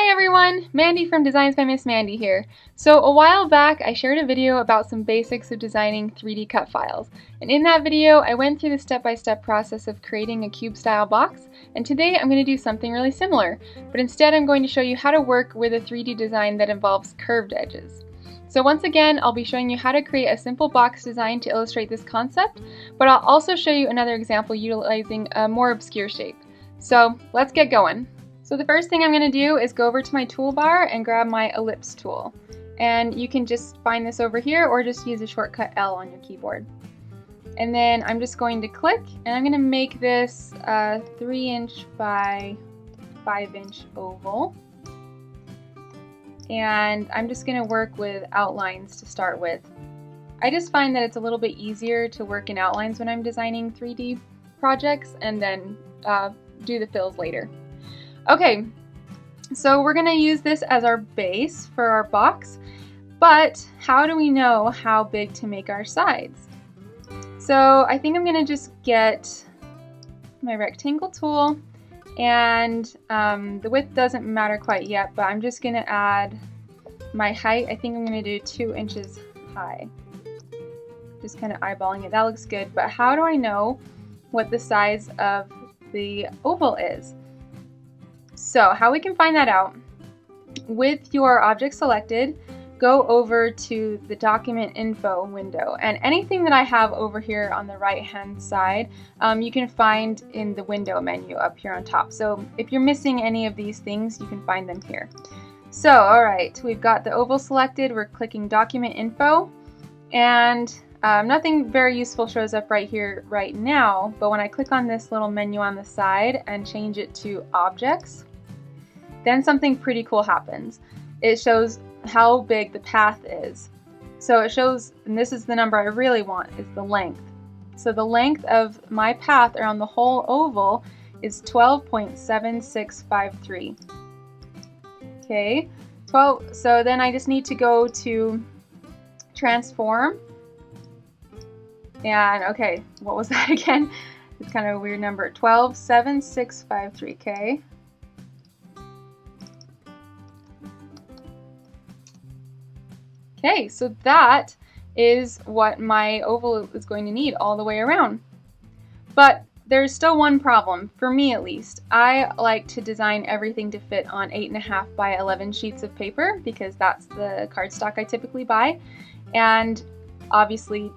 Hi everyone! Mandy from Designs by Miss Mandy here. So a while back I shared a video about some basics of designing 3D cut files. And in that video I went through the step-by-step process of creating a cube style box, and today I'm going to do something really similar. But instead I'm going to show you how to work with a 3D design that involves curved edges. So once again I'll be showing you how to create a simple box design to illustrate this concept, but I'll also show you another example utilizing a more obscure shape. So let's get going. So the first thing I'm going to do is go over to my toolbar and grab my ellipse tool. And you can just find this over here or just use the shortcut L on your keyboard. And then I'm just going to click and I'm going to make this a 3" by 5" oval. And I'm just going to work with outlines to start with. I just find that it's a little bit easier to work in outlines when I'm designing 3D projects and then do the fills later. Okay, so we're going to use this as our base for our box, but how do we know how big to make our sides? So I think I'm going to just get my rectangle tool, and the width doesn't matter quite yet, but I'm just going to add my height. I think I'm going to do 2 inches high. Just kind of eyeballing it. That looks good, but how do I know what the size of the oval is? So how we can find that out, with your object selected, go over to the document info window, and anything that I have over here on the right hand side you can find in the window menu up here on top. So if you're missing any of these things, you can find them here. So alright, we've got the oval selected, we're clicking document info, and nothing very useful shows up right here right now, but when I click on this little menu on the side and change it to objects, then something pretty cool happens. It shows how big the path is. So it shows, and this is the number I really want, is the length. So the length of my path around the whole oval is 12.7653. Okay, 12. So then I just need to go to transform. And okay, what was that again? It's kind of a weird number. 12.7653. Okay. Okay, so that is what my oval is going to need all the way around. But there's still one problem, for me at least. I like to design everything to fit on 8.5 by 11 sheets of paper because that's the cardstock I typically buy. And obviously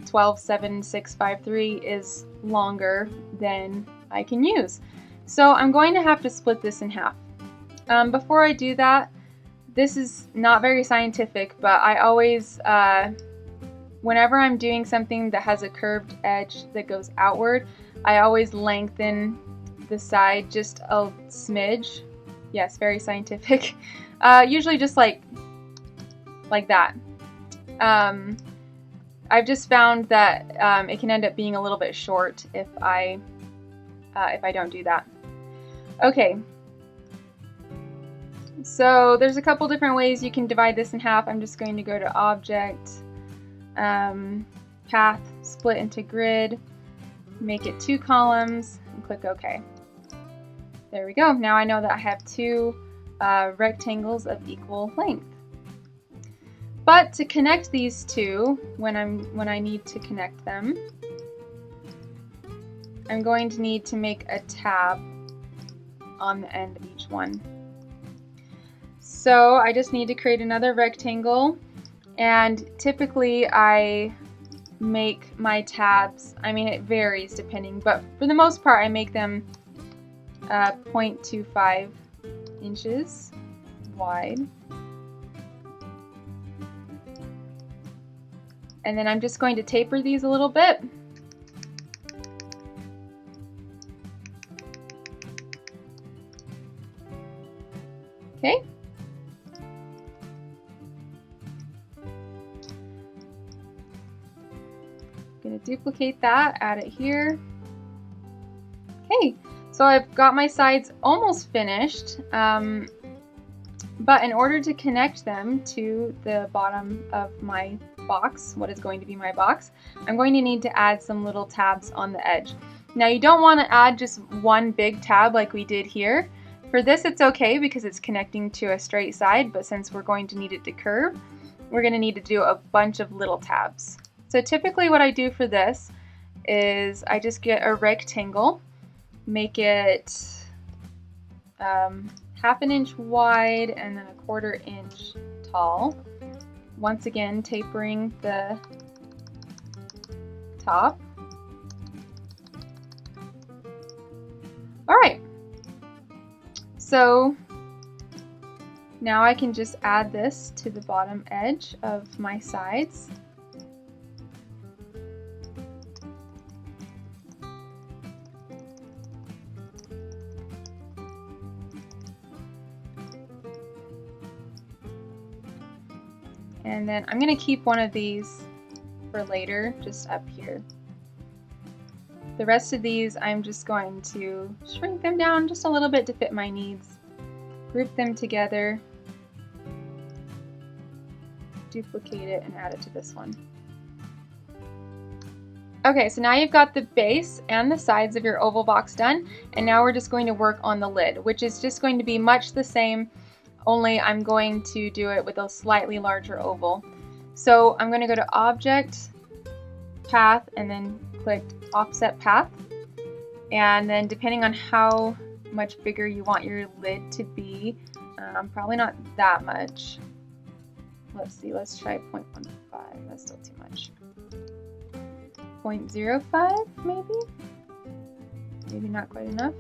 12.7653 is longer than I can use. So I'm going to have to split this in half. Before I do that, this is not very scientific, but I always, whenever I'm doing something that has a curved edge that goes outward, I always lengthen the side just a smidge. Yes, very scientific. Usually just like that. I've just found that it can end up being a little bit short if I don't do that. Okay. So there's a couple different ways you can divide this in half. I'm just going to go to Object, Path, Split into Grid, make it 2 columns, and click OK. There we go. Now I know that I have 2 rectangles of equal length. But to connect these two, when I need to connect them, I'm going to need to make a tab on the end of each one. So I just need to create another rectangle, and typically I make my tabs, I mean it varies depending, but for the most part I make them 0.25 inches wide. And then I'm just going to taper these a little bit. Okay. Going to duplicate that, add it here. Okay, so I've got my sides almost finished, but in order to connect them to the bottom of my box, what is going to be my box, I'm going to need to add some little tabs on the edge. Now you don't want to add just one big tab like we did here. For this it's okay because it's connecting to a straight side, but since we're going to need it to curve, we're going to need to do a bunch of little tabs. So typically what I do for this is I just get a rectangle, make it half an inch wide and then a 1/4 inch tall. Once again, tapering the top. All right, so now I can just add this to the bottom edge of my sides. And then I'm going to keep one of these for later, just up here. The rest of these I'm just going to shrink them down just a little bit to fit my needs. Group them together, duplicate it, and add it to this one. Okay, so now you've got the base and the sides of your oval box done, and now we're just going to work on the lid, which is just going to be much the same, only I'm going to do it with a slightly larger oval. So I'm going to go to Object, Path, and then click Offset Path. And then depending on how much bigger you want your lid to be, probably not that much. Let's see, let's try 0.15. That's still too much. 0.05 maybe? Maybe not quite enough.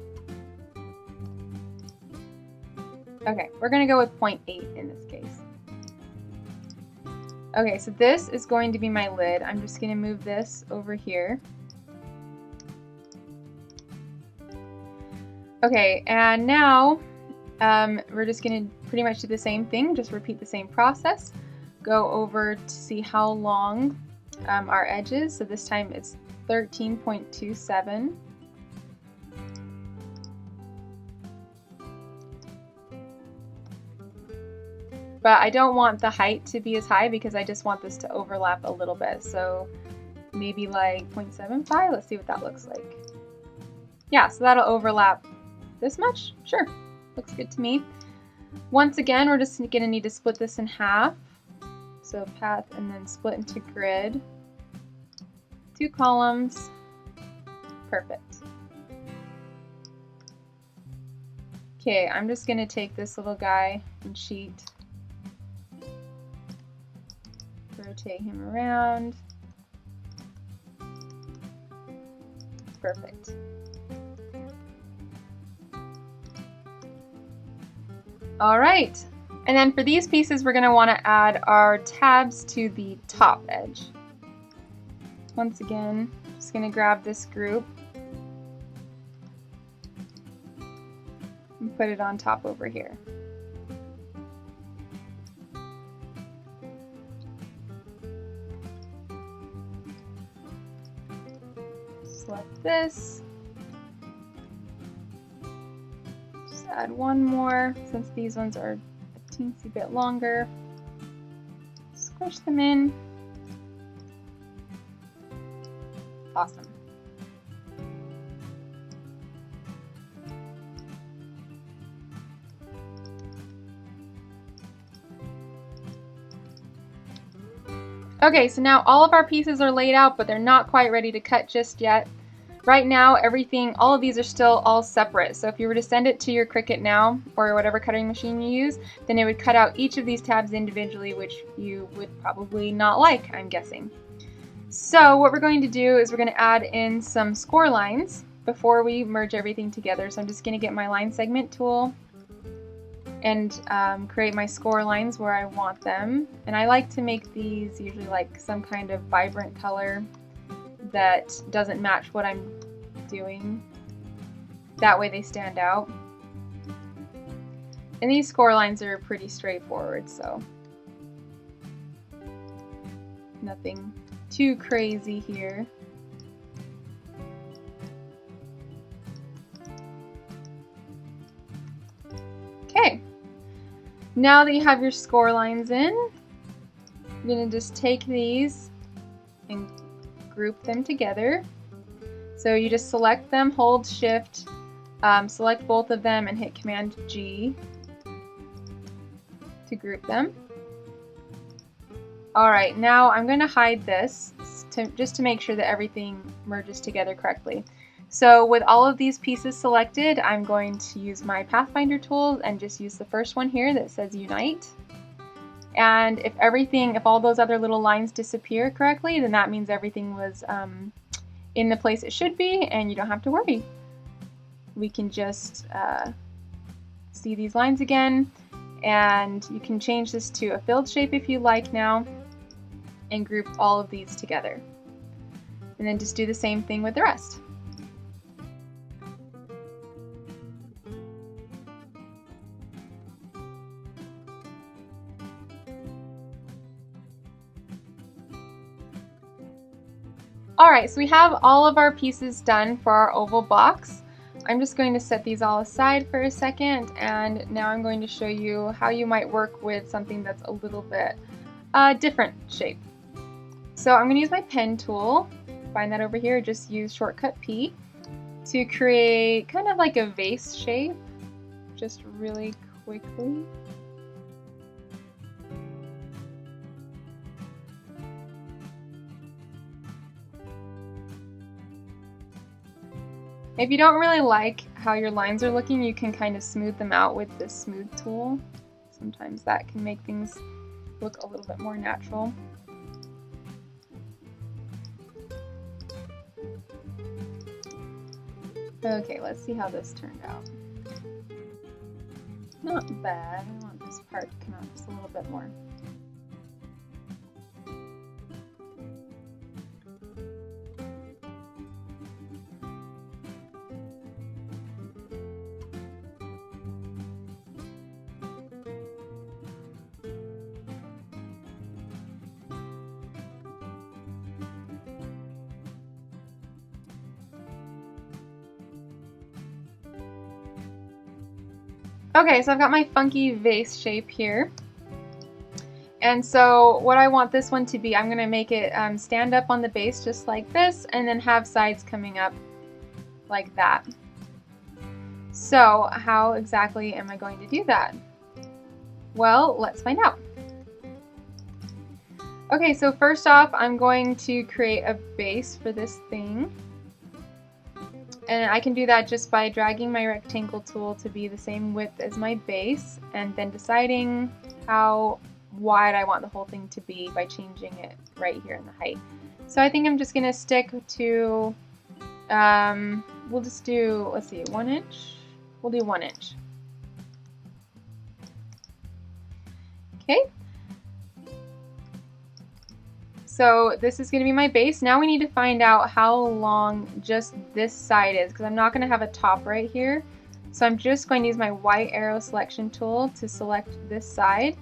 Okay, we're going to go with 0.8 in this case. Okay, so this is going to be my lid. I'm just going to move this over here. Okay, and now we're just going to pretty much do the same thing, just repeat the same process. Go over to see how long our edge is. So this time it's 13.27. But I don't want the height to be as high because I just want this to overlap a little bit. So maybe like 0.75. Let's see what that looks like. Yeah, so that'll overlap this much. Sure, looks good to me. Once again, we're just gonna need to split this in half. So path and then split into grid. 2 columns. Perfect. Okay, I'm just gonna take this little guy and sheet. Rotate him around. Perfect. All right, and then for these pieces, we're going to want to add our tabs to the top edge. Once again, just going to grab this group and put it on top over here. Select this. Just add one more since these ones are a teensy bit longer. Squish them in. Awesome. Okay, so now all of our pieces are laid out, but they're not quite ready to cut just yet. Right now, all of these are still all separate. So if you were to send it to your Cricut now, or whatever cutting machine you use, then it would cut out each of these tabs individually, which you would probably not like, I'm guessing. So what we're going to do is we're going to add in some score lines before we merge everything together. So I'm just going to get my line segment tool and create my score lines where I want them. And I like to make these usually like some kind of vibrant color that doesn't match what I'm doing. That way they stand out. And these score lines are pretty straightforward, so nothing too crazy here. Okay, now that you have your score lines in, you're going to just take these and group them together. So you just select them, hold Shift, select both of them and hit Command G to group them. Alright, now I'm going to hide this just to make sure that everything merges together correctly. So with all of these pieces selected, I'm going to use my Pathfinder tool and just use the first one here that says Unite. And if all those other little lines disappear correctly, then that means everything was in the place it should be, and you don't have to worry. We can just see these lines again, and you can change this to a filled shape if you like now, and group all of these together. And then just do the same thing with the rest. Alright, so we have all of our pieces done for our oval box. I'm just going to set these all aside for a second, and now I'm going to show you how you might work with something that's a little bit different shape. So I'm going to use my pen tool, find that over here, just use shortcut P to create kind of like a vase shape, just really quickly. If you don't really like how your lines are looking, you can kind of smooth them out with the smooth tool. Sometimes that can make things look a little bit more natural. Okay, let's see how this turned out. Not bad. I want this part to come out just a little bit more. Okay, so I've got my funky vase shape here. And so what I want this one to be, I'm going to make it stand up on the base just like this, and then have sides coming up like that. So how exactly am I going to do that? Well, let's find out. Okay, so first off, I'm going to create a base for this thing. And I can do that just by dragging my rectangle tool to be the same width as my base, and then deciding how wide I want the whole thing to be by changing it right here in the height. So I think I'm just going to stick to, we'll just do, let's see, 1 inch? We'll do 1 inch. Okay. So this is going to be my base. Now we need to find out how long just this side is, because I'm not going to have a top right here. So I'm just going to use my white arrow selection tool to select this side.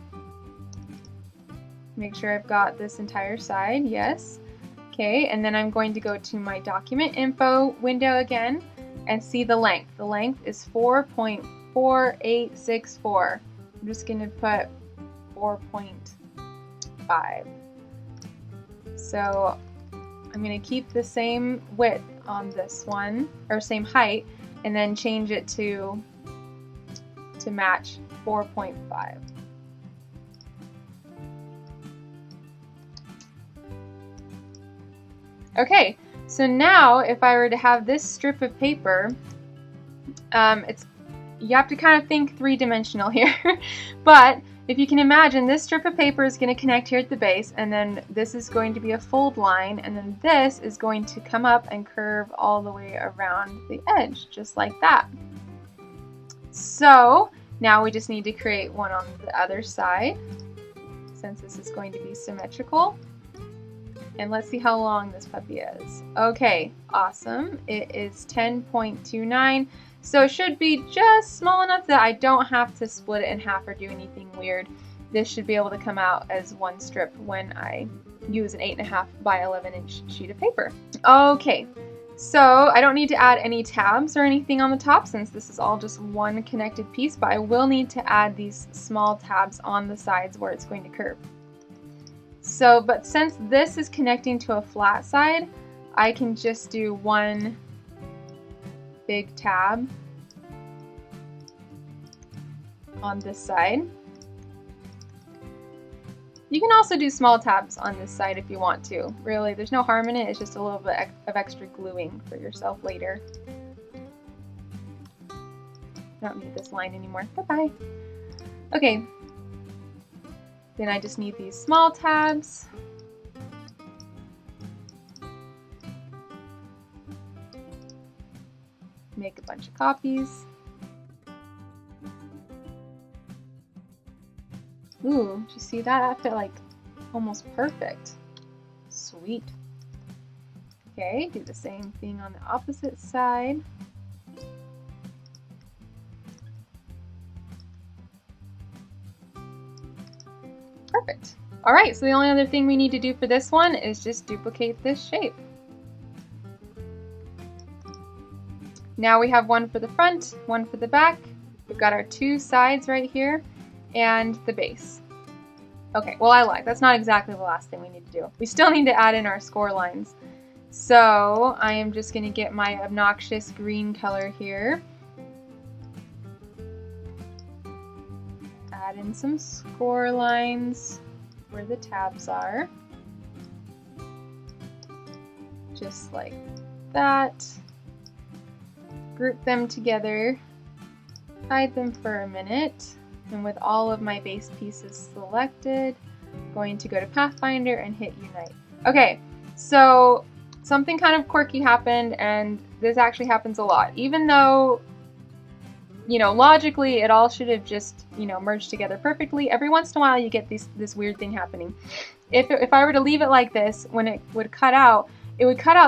Make sure I've got this entire side, yes. Okay, and then I'm going to go to my document info window again and see the length. The length is 4.4864. I'm just going to put 4.5. So I'm going to keep the same width on this one, or same height, and then change it to match 4.5. Okay, so now if I were to have this strip of paper, you have to kind of think three-dimensional here, but if you can imagine, this strip of paper is going to connect here at the base, and then this is going to be a fold line, and then this is going to come up and curve all the way around the edge, just like that. So now we just need to create one on the other side, since this is going to be symmetrical. And let's see how long this puppy is. Okay, awesome. It is 10.29. So it should be just small enough that I don't have to split it in half or do anything weird. This should be able to come out as one strip when I use an 8.5 by 11 inch sheet of paper. Okay, so I don't need to add any tabs or anything on the top since this is all just one connected piece, but I will need to add these small tabs on the sides where it's going to curve. So, but since this is connecting to a flat side, I can just do one big tab on this side. You can also do small tabs on this side if you want to. Really, there's no harm in it. It's just a little bit of extra gluing for yourself later. I don't need this line anymore. Bye-bye. Okay. Then I just need these small tabs. Make a bunch of copies. Ooh, did you see that? That fit like almost perfect. Sweet. Okay, do the same thing on the opposite side. Perfect. All right, so the only other thing we need to do for this one is just duplicate this shape. Now we have one for the front, one for the back. We've got our two sides right here and the base. Okay, well I lied. That's not exactly the last thing we need to do. We still need to add in our score lines. So I am just going to get my obnoxious green color here. Add in some score lines where the tabs are. Just like that. Group them together, hide them for a minute, and with all of my base pieces selected, I'm going to go to Pathfinder and hit Unite. Okay, so something kind of quirky happened, and this actually happens a lot. Even though, you know, logically it all should have just, you know, merged together perfectly, every once in a while you get this weird thing happening. If I were to leave it like this, when it would cut out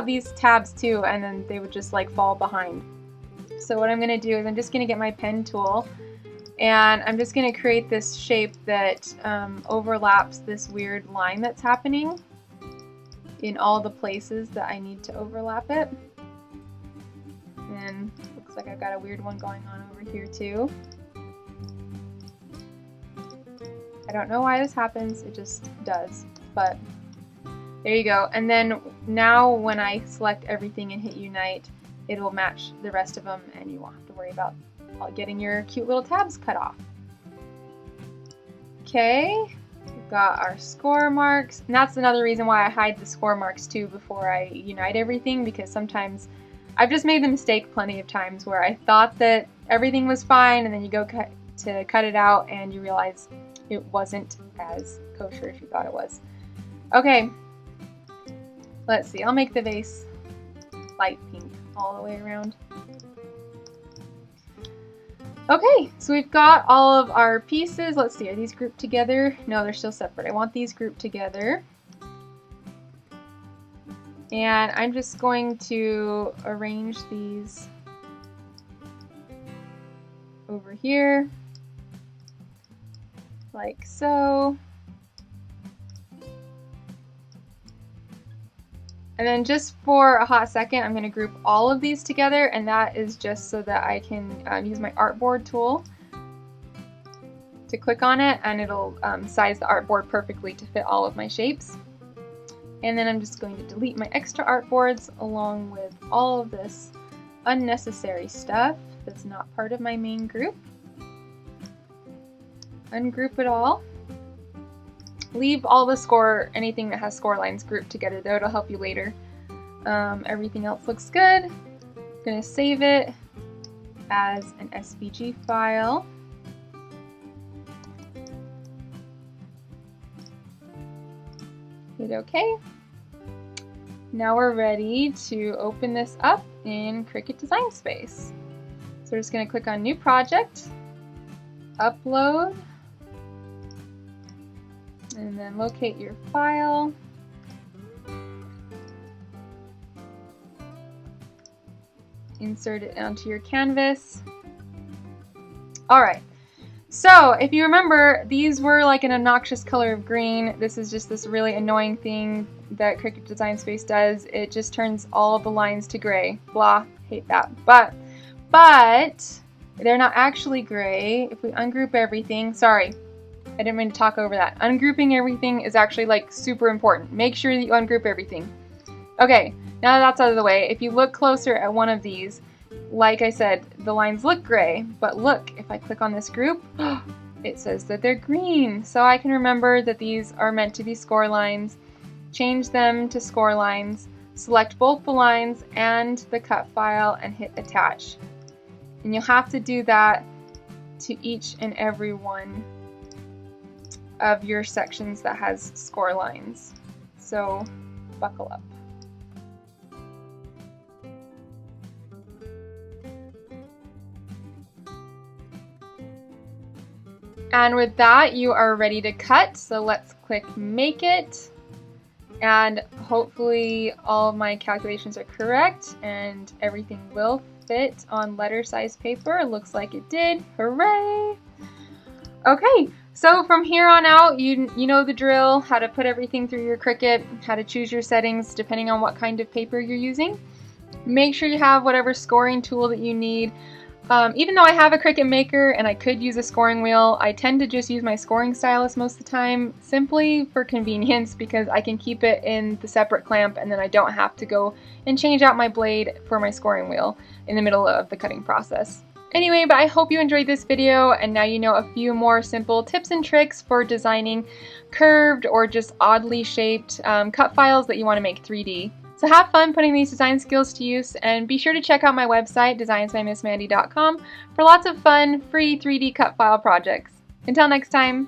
these tabs too, and then they would just like fall behind. So what I'm going to do is I'm just going to get my pen tool, and I'm just going to create this shape that overlaps this weird line that's happening in all the places that I need to overlap it. And looks like I've got a weird one going on over here too. I don't know why this happens, it just does, but there you go. And then now when I select everything and hit Unite, it'll match the rest of them, and you won't have to worry about getting your cute little tabs cut off. Okay, we've got our score marks, and that's another reason why I hide the score marks too before I unite everything, because sometimes I've just made the mistake plenty of times where I thought that everything was fine, and then you go to cut it out and you realize it wasn't as kosher as you thought it was. Okay, let's see, I'll make the vase light pink all the way around. Okay, so we've got all of our pieces. Let's see, are these grouped together? No, they're still separate. I want these grouped together. And I'm just going to arrange these over here, like so. And then just for a hot second, I'm going to group all of these together, and that is just so that I can use my artboard tool to click on it, and it'll size the artboard perfectly to fit all of my shapes. And then I'm just going to delete my extra artboards along with all of this unnecessary stuff that's not part of my main group. Ungroup it all. Leave all the anything that has score lines grouped together though, it'll help you later. Everything else looks good. I'm going to save it as an SVG file. Hit OK. Now we're ready to open this up in Cricut Design Space. So we're just going to click on New Project, Upload, and then locate your file. Insert it onto your canvas. Alright, so if you remember, these were like an obnoxious color of green. This is just this really annoying thing that Cricut Design Space does. It just turns all the lines to gray. Blah, hate that. But they're not actually gray. If we ungroup everything, sorry, I didn't mean to talk over that. Ungrouping everything is actually like super important. Make sure that you ungroup everything. Okay, now that that's out of the way, if you look closer at one of these, like I said, the lines look gray, but look, if I click on this group, it says that they're green. So I can remember that these are meant to be score lines, change them to score lines, select both the lines and the cut file and hit attach. And you'll have to do that to each and every one of your sections that has score lines. So buckle up. And with that, you are ready to cut. So let's click Make It. And hopefully all of my calculations are correct and everything will fit on letter size paper. It looks like it did. Hooray! Okay, so from here on out, you know the drill, how to put everything through your Cricut, how to choose your settings depending on what kind of paper you're using. Make sure you have whatever scoring tool that you need. Even though I have a Cricut Maker and I could use a scoring wheel, I tend to just use my scoring stylus most of the time, simply for convenience, because I can keep it in the separate clamp and then I don't have to go and change out my blade for my scoring wheel in the middle of the cutting process. Anyway, but I hope you enjoyed this video and now you know a few more simple tips and tricks for designing curved or just oddly shaped cut files that you want to make 3D. So have fun putting these design skills to use, and be sure to check out my website, designsbymissmandy.com, for lots of fun, free 3D cut file projects. Until next time!